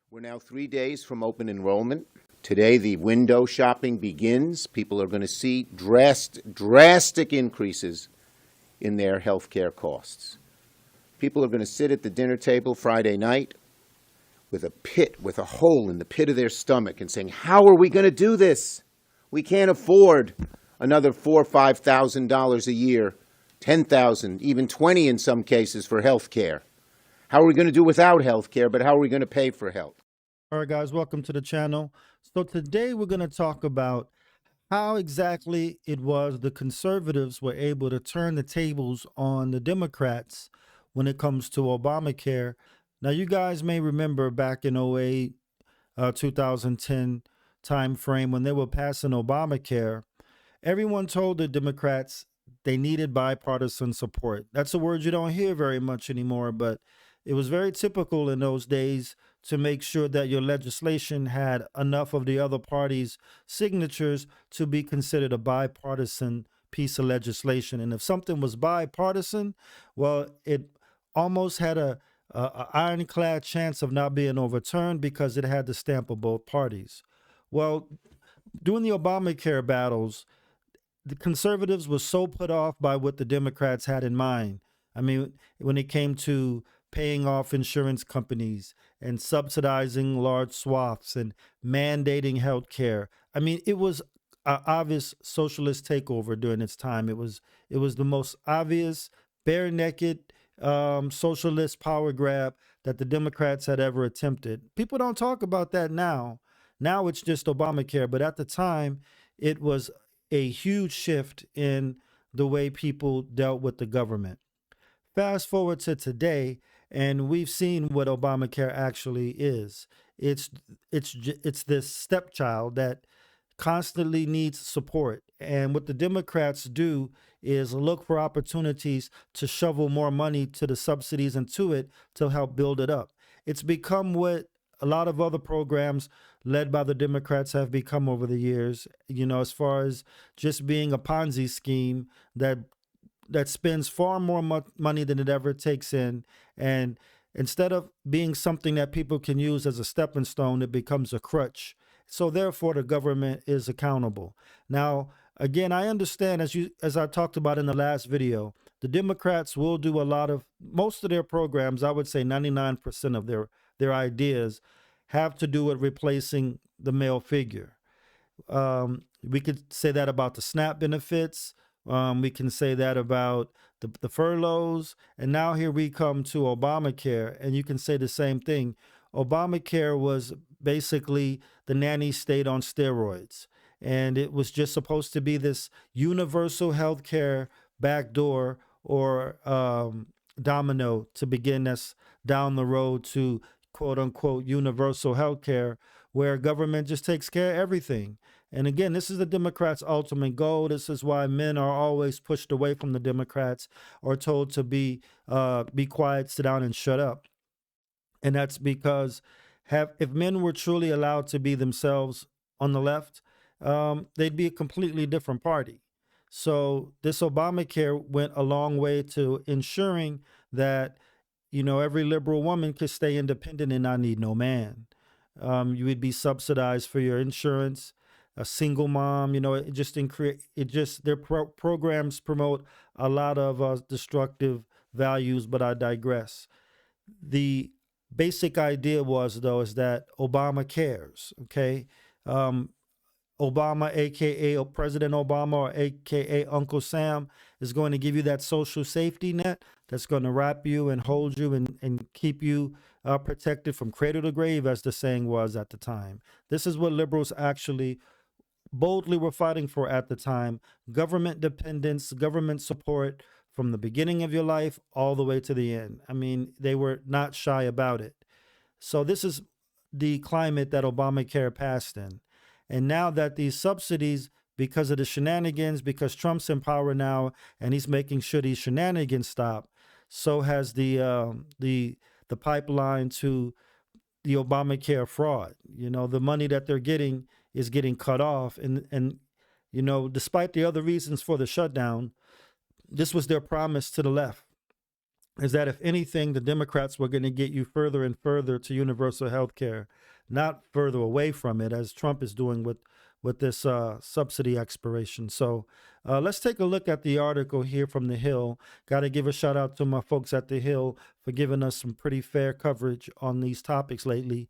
We're now 3 days from open enrollment. Today, the window shopping begins. People are going to see drastic increases in their health care costs. People are going to sit at the dinner table Friday night with a hole in the pit of their stomach and saying, how are we going to do this? We can't afford another $4,000 or $5,000 a year, $10,000, even $20,000 in some cases for health care. How are we going to do without health care, but how are we going to pay for health? All right, guys, welcome to the channel. So today we're going to talk about how exactly it was the conservatives were able to turn the tables on the Democrats when it comes to Obamacare. Now, you guys may remember back in 08, 2010 time frame when they were passing Obamacare, everyone told the Democrats they needed bipartisan support. That's a word you don't hear very much anymore, but it was very typical in those days to make sure that your legislation had enough of the other party's signatures to be considered a bipartisan piece of legislation. And if something was bipartisan, well, it almost had a ironclad chance of not being overturned because it had the stamp of both parties. Well, during the Obamacare battles, the conservatives were so put off by what the Democrats had in mind. I mean, when it came to paying off insurance companies and subsidizing large swaths and mandating health care. I mean, it was an obvious socialist takeover during its time. It was the most obvious, bare-naked socialist power grab that the Democrats had ever attempted. People don't talk about that now. Now it's just Obamacare, but at the time, it was a huge shift in the way people dealt with the government. Fast forward to today, and we've seen what Obamacare actually is. It's this stepchild that constantly needs support. And what the Democrats do is look for opportunities to shovel more money to the subsidies and to it to help build it up. It's become what a lot of other programs led by the Democrats have become over the years, as far as just being a Ponzi scheme that spends far more money than it ever takes in. And instead of being something that people can use as a stepping stone, it becomes a crutch. So therefore, the government is accountable. Now, again, I understand, as I talked about in the last video, the Democrats will do most of their programs. I would say 99% of their ideas have to do with replacing the male figure. We could say that about the SNAP benefits. We can say that about the furloughs. And now here we come to Obamacare, and you can say the same thing. Obamacare was basically the nanny state on steroids. And it was just supposed to be this universal health care backdoor or domino to begin us down the road to quote unquote universal health care, where government just takes care of everything. And again, this is the Democrats' ultimate goal. This is why men are always pushed away from the Democrats or told to be quiet, sit down, and shut up. And that's because if men were truly allowed to be themselves on the left, they'd be a completely different party. So this Obamacare went a long way to ensuring that, every liberal woman could stay independent and not need no man. You would be subsidized for your insurance. A single mom, their programs promote a lot of destructive values, but I digress. The basic idea is that Obama cares, okay? Obama, aka President Obama, or aka Uncle Sam, is going to give you that social safety net that's going to wrap you and hold you and keep you protected from cradle to grave, as the saying was at the time. This is what liberals actually boldly were fighting for at the time: government dependence, government support from the beginning of your life all the way to the end. I mean, they were not shy about it. So this is the climate that Obamacare passed in. And now that these subsidies, because of the shenanigans, because Trump's in power now and he's making sure these shenanigans stop, so has the pipeline to the Obamacare fraud. The money that they're getting is getting cut off. And despite the other reasons for the shutdown, this was their promise to the left. is that if anything, the Democrats were going to get you further and further to universal health care, not further away from it, as Trump is doing with this subsidy expiration. So let's take a look at the article here from The Hill. Got to give a shout out to my folks at The Hill for giving us some pretty fair coverage on these topics lately.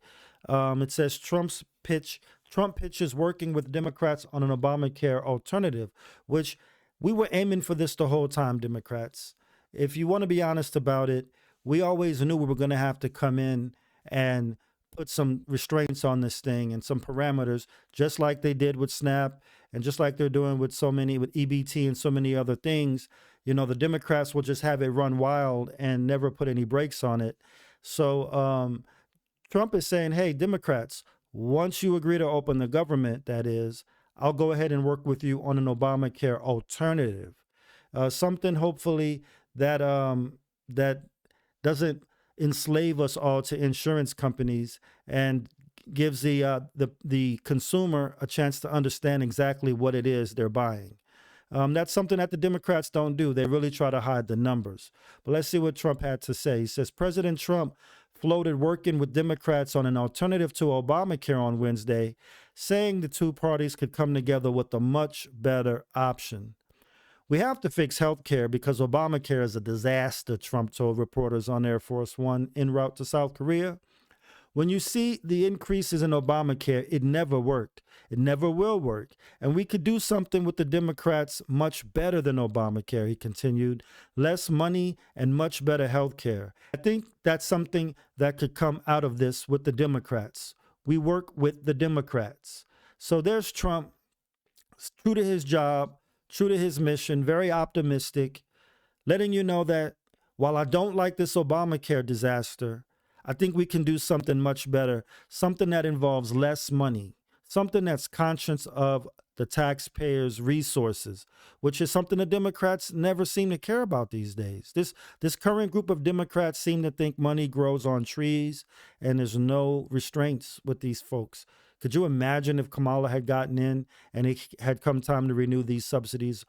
It says Trump pitches working with Democrats on an Obamacare alternative, which we were aiming for this the whole time, Democrats. If you want to be honest about it, we always knew we were going to have to come in and put some restraints on this thing and some parameters, just like they did with SNAP and just like they're doing with with EBT and so many other things. You know, the Democrats will just have it run wild and never put any brakes on it. So Trump is saying, hey, Democrats, once you agree to open the government, that is, I'll go ahead and work with you on an Obamacare alternative. Something hopefully that doesn't enslave us all to insurance companies and gives the consumer a chance to understand exactly what it is they're buying. That's something that the Democrats don't do. They really try to hide the numbers. But let's see what Trump had to say. He says President Trump floated working with Democrats on an alternative to Obamacare on Wednesday, saying the two parties could come together with a much better option. We have to fix health care because Obamacare is a disaster, Trump told reporters on Air Force One en route to South Korea. When you see the increases in Obamacare, it never worked. It never will work. And we could do something with the Democrats much better than Obamacare, he continued. Less money and much better health care. I think that's something that could come out of this with the Democrats. We work with the Democrats. So there's Trump, true to his job, true to his mission, very optimistic, letting you know that while I don't like this Obamacare disaster, I think we can do something much better, something that involves less money, something that's conscious of the taxpayers' resources, which is something the Democrats never seem to care about these days. This current group of Democrats seem to think money grows on trees and there's no restraints with these folks. Could you imagine if Kamala had gotten in and it had come time to renew these subsidies?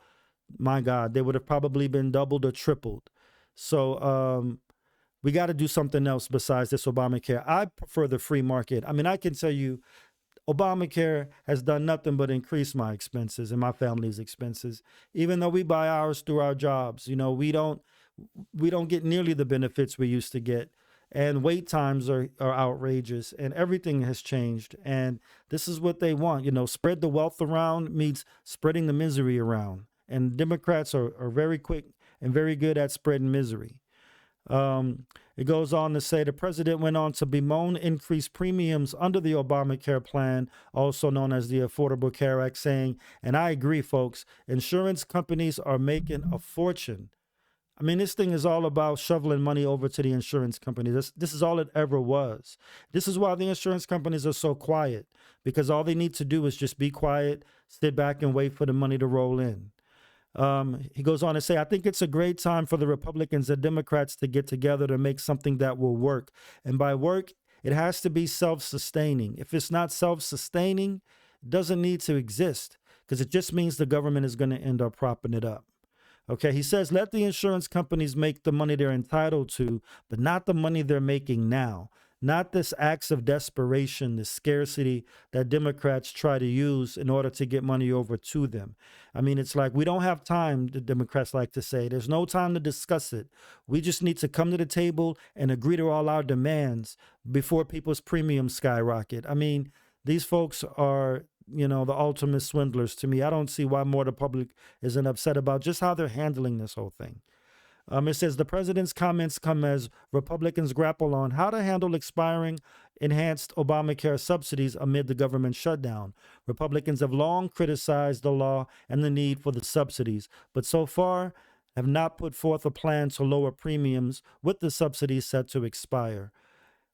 My God, they would have probably been doubled or tripled. So we got to do something else besides this Obamacare. I prefer the free market. I mean, I can tell you Obamacare has done nothing but increase my expenses and my family's expenses, even though we buy ours through our jobs. You know, we don't get nearly the benefits we used to get. And wait times are outrageous and everything has changed. And this is what they want. You know, spread the wealth around means spreading the misery around. And Democrats are very quick and very good at spreading misery. It goes on to say the president went on to bemoan increased premiums under the Obamacare plan, also known as the Affordable Care Act, saying, and I agree, folks, insurance companies are making a fortune. I mean, this thing is all about shoveling money over to the insurance companies. This is all it ever was. This is why the insurance companies are so quiet, because all they need to do is just be quiet, sit back and wait for the money to roll in. He goes on to say, I think it's a great time for the Republicans and Democrats to get together to make something that will work. And by work, it has to be self-sustaining. If it's not self-sustaining, it doesn't need to exist because it just means the government is going to end up propping it up. Okay, he says, let the insurance companies make the money they're entitled to, but not the money they're making now. Not this acts of desperation, the scarcity that Democrats try to use in order to get money over to them. I mean, it's like we don't have time, the Democrats like to say. There's no time to discuss it. We just need to come to the table and agree to all our demands before people's premiums skyrocket. I mean, these folks are, you know, the ultimate swindlers to me. I don't see why more the public isn't upset about just how they're handling this whole thing. It says the president's comments come as Republicans grapple on how to handle expiring enhanced Obamacare subsidies amid the government shutdown. Republicans have long criticized the law and the need for the subsidies, but so far have not put forth a plan to lower premiums with the subsidies set to expire.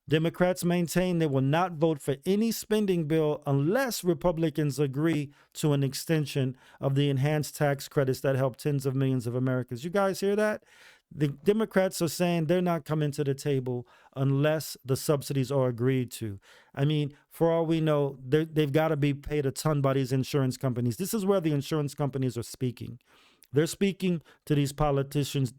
Democrats maintain they will not vote for any spending bill unless Republicans agree to an extension of the enhanced tax credits that help tens of millions of Americans. You guys hear that? The Democrats are saying they're not coming to the table unless the subsidies are agreed to. I mean, for all we know, they've got to be paid a ton by these insurance companies. This is where the insurance companies are speaking. They're speaking to these politicians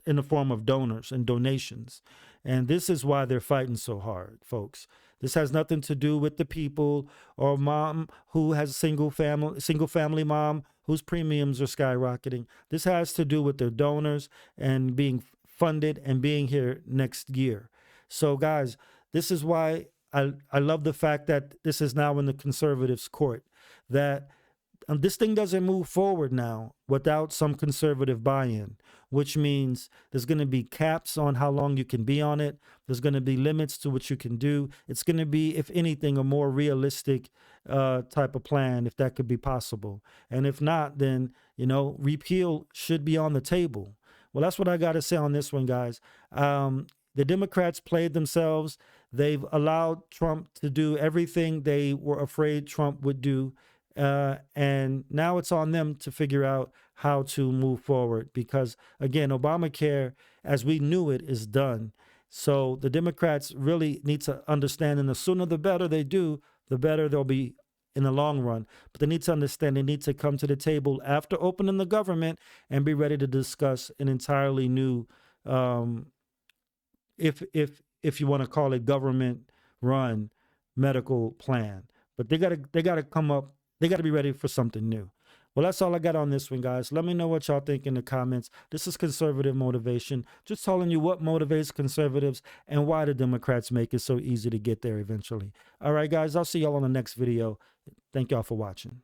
in the form of donors and donations. And this is why they're fighting so hard, folks. This has nothing to do with the people or mom who has single family mom whose premiums are skyrocketing. This has to do with their donors and being funded and being here next year. So guys, this is why I love the fact that this is now in the conservatives' court, that this thing doesn't move forward now without some conservative buy-in, which means there's going to be caps on how long you can be on it. There's going to be limits to what you can do. It's going to be, if anything, a more realistic type of plan, if that could be possible. And if not, then, repeal should be on the table. Well, that's what I got to say on this one, guys. The Democrats played themselves. They've allowed Trump to do everything they were afraid Trump would do. And now it's on them to figure out how to move forward because, again, Obamacare, as we knew it, is done. So the Democrats really need to understand, and the sooner the better they do, the better they'll be in the long run. But they need to understand they need to come to the table after opening the government and be ready to discuss an entirely new, if you want to call it government-run medical plan. But they gotta come up. They got to be ready for something new. Well, that's all I got on this one, guys. Let me know what y'all think in the comments. This is conservative motivation. Just telling you what motivates conservatives and why the Democrats make it so easy to get there eventually. All right, guys, I'll see y'all on the next video. Thank y'all for watching.